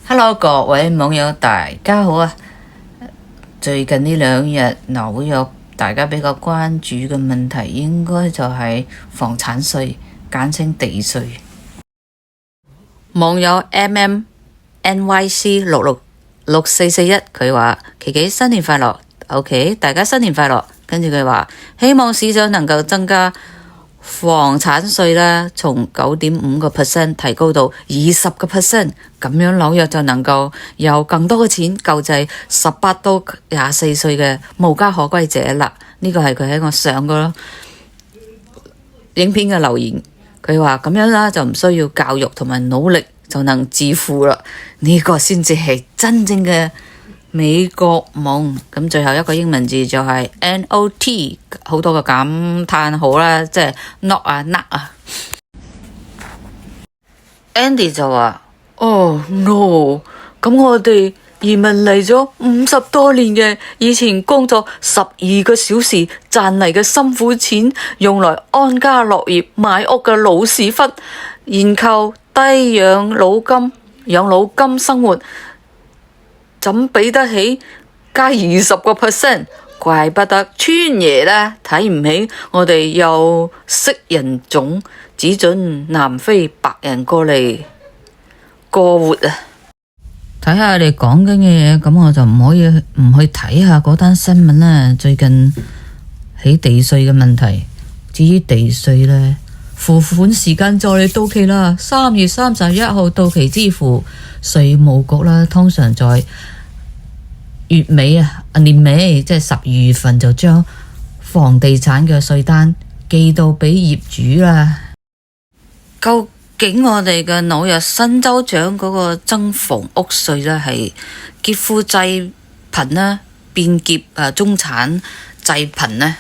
Hello，各位網友，大家好啊！最近呢2日紐約大家比較關注嘅問題，應該就係房產稅，簡稱地稅。網友 MMNYC666441佢話：琪琪新年快樂 ，OK， 大家新年快樂。跟住佢話希望市長能夠增加房產稅啦，從9.5% 提高到20%，咁樣紐約就能夠有更多嘅錢救濟18到24歲嘅無家可歸者啦。呢個係佢喺我上個影片嘅留言。佢話咁樣啦，就唔需要教育同埋努力就能致富啦。呢個先至係真正嘅美國夢。咁最後一個英文字就係 NOT， 好多個感嘆號啦，即係 not 啊 not 啊。Andy 就話：Oh no！ 咁我哋移民嚟咗50多年嘅，以前工作12個小時賺嚟嘅辛苦錢，用來安家樂業買屋嘅老屎忽，然後低養老金生活，怎俾得起加20%？怪不得川爺呢睇唔起我哋，又識人種，只准南非白人過嚟過活啊！睇下你講緊嘅嘢，咁我就唔可以唔去睇下嗰單新聞啦。最近起地稅嘅問題，至於地稅呢，付款時間就嚟到期啦，3月31號到期支付。稅務局啦，通常在年尾即係12月份就將房地產嘅稅單寄到俾業主啦。究竟我哋嘅紐約新州長嗰個增房屋稅呢，係劫富濟貧呢，變劫中產濟貧呢？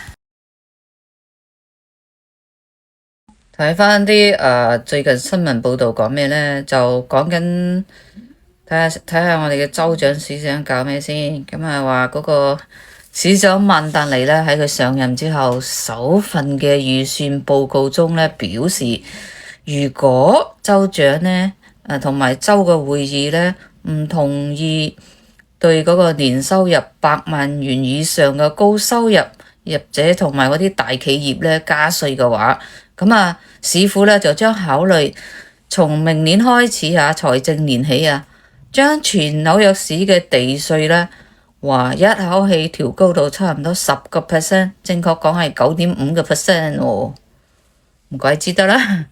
睇返啲最近新聞報道講咩呢？就講緊睇下我哋嘅州長市長搞咩先。咁話嗰個市長曼達尼呢，喺佢上任之後首份嘅預算報告中呢，表示，如果州長呢同埋州嘅會議呢唔同意對嗰個年收入100萬元以上嘅高收入者同埋嗰啲大企業呢加稅嘅話，咁市府呢就將考慮從明年開始財政年起將全紐約市嘅地稅呢話一口氣調高到差唔多10%，正確講係9.5%喎，唔怪之得啦。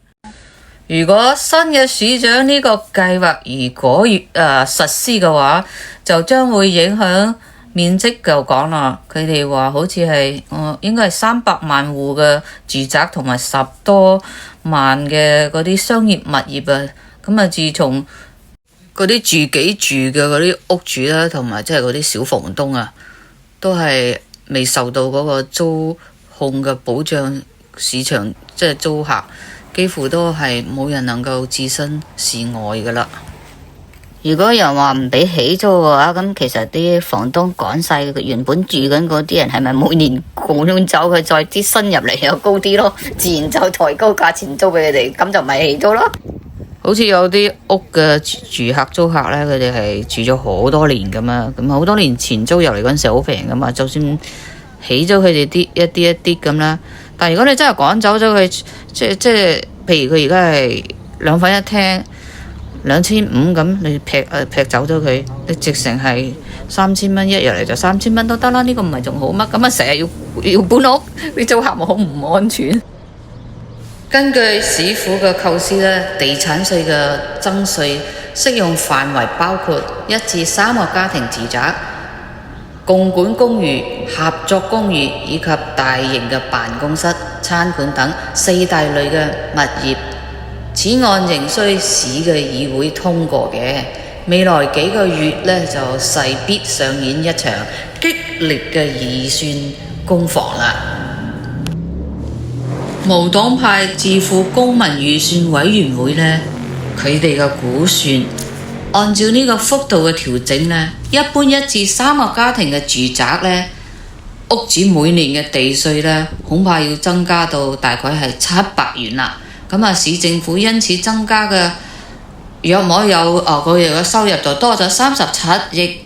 如果新嘅市長呢個計劃如果實施嘅話，就將會影響面積。就講啦，佢哋話好似係應該係300萬戶嘅住宅同埋10多萬嘅嗰啲商業物業啊。咁自從嗰啲自己住嘅嗰啲屋主啦，同埋即係嗰啲小房東都係未受到嗰個租控嘅保障，市場即係租客幾乎都係冇人能夠置身事外噶啦。如果人話唔俾起租嘅話，咁其實啲房東趕晒原本住緊嗰啲人，係咪每年趕走佢，再啲新入嚟又高啲咯？自然就抬高價錢租俾佢哋，咁就咪起租咯。好似有啲屋嘅住客租客呢，佢哋係住咗好多年噶嘛，咁好多年前租入嚟嗰陣時好平噶嘛，就算起咗佢哋一啲咁啦。但如果你真係趕走咗佢，即係譬如佢而家係2房1廳2500咁，你劈走咗佢，你直成係3000蚊，一日嚟就3000蚊都得啦。呢個唔係仲好乜？咁成日要搬屋，啲租客咪好唔安全？根據市府嘅構思呢，地產稅嘅增稅適用範圍包括1至3個家庭住宅、共管公寓、合作公寓以及大型嘅辦公室、餐館等4大類嘅物業。此案仍需市嘅議會通過嘅。未來幾個月呢，就勢必上演一場激烈嘅預算攻防啦。無黨派智庫公民預算委員會呢，佢哋嘅估算，按照呢個幅度嘅調整呢，一般1至3個家庭嘅住宅呢，屋主每年嘅地稅呢，恐怕要增加到大概係700元啦。咁市政府因此增加嘅約莫有個月嘅收入就多咗37億。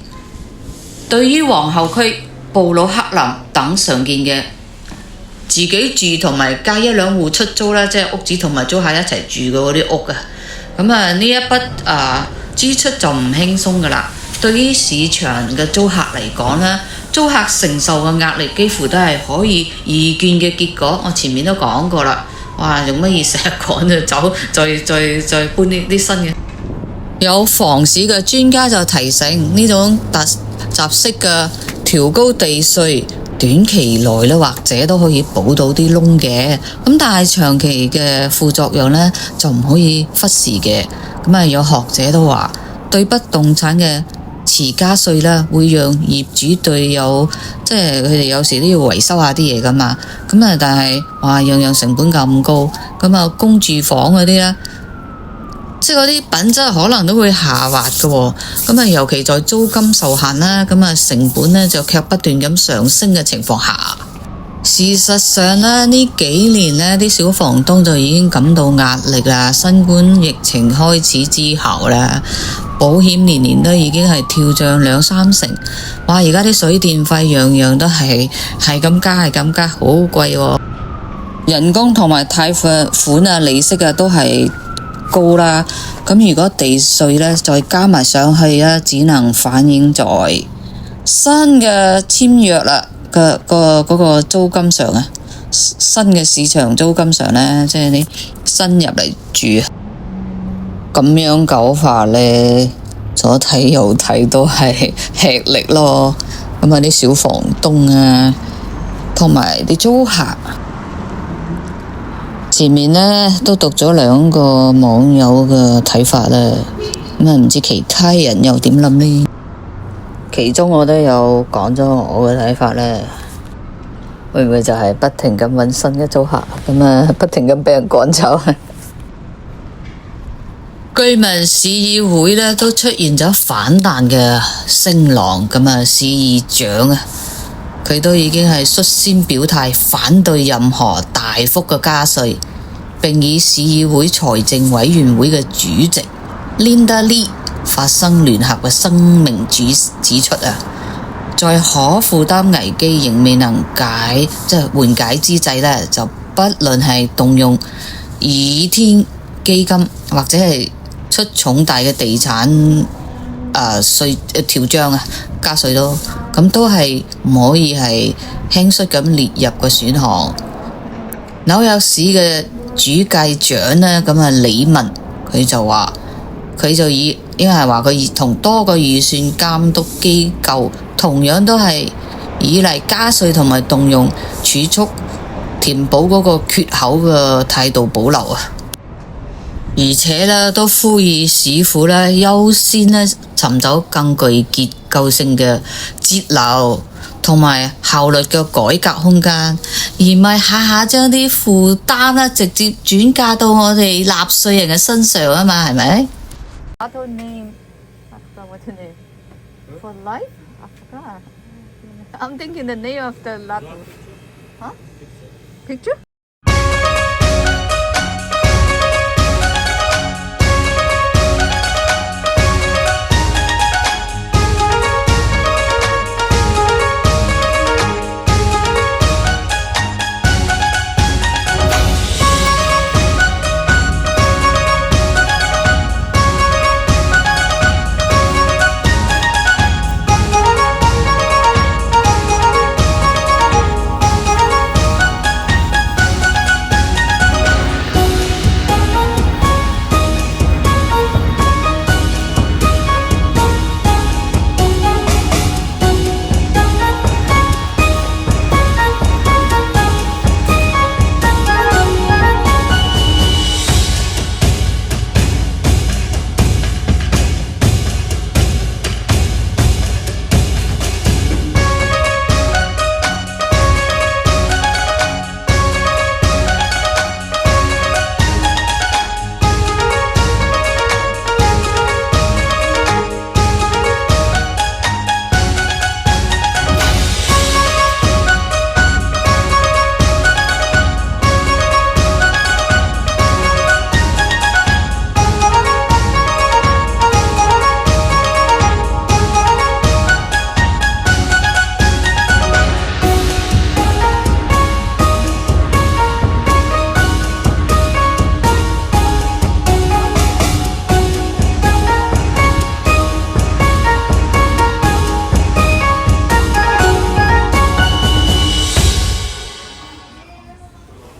對於皇后區、布魯克林等常見嘅自己住同埋加一兩戶出租啦，即係屋主同埋租客一齊住嘅嗰啲屋啊，咁啊呢一筆支出就唔輕鬆噶啦。對於市場嘅租客嚟講呢，租客承受嘅壓力幾乎都係可以預見嘅結果。我前面都講過啦，哇，用乜嘢成日趕就走，再搬啲新嘅。有房市嘅專家就提醒，呢種突襲式嘅調高地稅，短期內咧或者都可以補到啲窿嘅，咁但係長期嘅副作用呢，就唔可以忽視嘅。咁啊有學者都話，對不動產嘅遲加稅呢，會讓業主對即係佢哋有時都要維修下啲嘢噶嘛。咁啊但係哇樣樣成本咁高，咁啊公住房嗰啲呢，即係嗰啲品質可能都會下滑嘅喎。咁啊尤其在租金受限啦，咁啊成本呢就卻不斷咁上升嘅情況下，事實上呢幾年呢啲小房東就已經感到壓力啦。新冠疫情開始之後呢，保險年年都已經係跳漲2-3成。哇！而家啲水電費樣樣都係咁加，好貴喎。人工同埋貸款啊、利息啊都係高啦。咁如果地稅呢再加埋上去啊，只能反映在新嘅簽約啦嗰個租金上啊，新嘅市場租金上呢，即係你新入嚟住，咁樣搞法呢，左睇右睇都係吃力咯。咁啊啲小房東啊，同埋啲租客，前面呢都讀咗2個網友嘅睇法啦。咁啊唔知其他人又點諗呢？其中我都有講咗我嘅睇法呢，會唔會就係不停咁揾新嘅租客，咁啊不停咁俾人趕走？據聞市議會呢都出現咗反彈嘅聲浪，咁啊市議長啊，佢都已經係率先表態反對任何大幅嘅加稅，並以市議會財政委員會嘅主席 Linda Lee 發生聯合嘅聲明指出啊，在可負擔危機仍未能緩解之際呢，就不論係動用倚天基金或者係出重大嘅地產稅調漲啊，加稅咁都係唔可以係輕率咁列入個選項。紐約市嘅主計長呢，咁啊李文佢就話，應該係話佢同多個預算監督機構同樣都係以嚟加稅同埋動用儲蓄填補嗰個缺口嘅態度保留啊，而且呢都呼籲市府呢優先呢尋找更具結構性嘅節流同埋效率嘅改革空間，而唔係下下將啲負擔呢直接轉嫁到我哋納稅人嘅身上啊嘛，係咪？Lato name. I forgot what the name. For life? I forgot. I'm thinking the name of the Lato. Huh? Picture?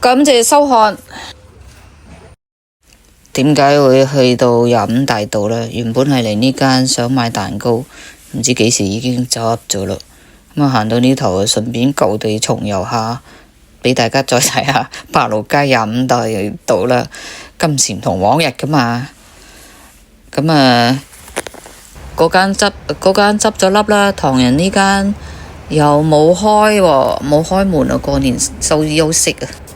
感謝收看。點解會去到25大道呢？原本係嚟呢間想買蛋糕，唔知幾時已經走咗啦。咁啊，行到呢頭，順便舊地重遊下，俾大家再睇下白鷺街25大道啦。今時唔同往日噶嘛。咁啊，嗰間執咗笠啦，唐人呢間又冇開喎，冇開門啊，過年休息啊。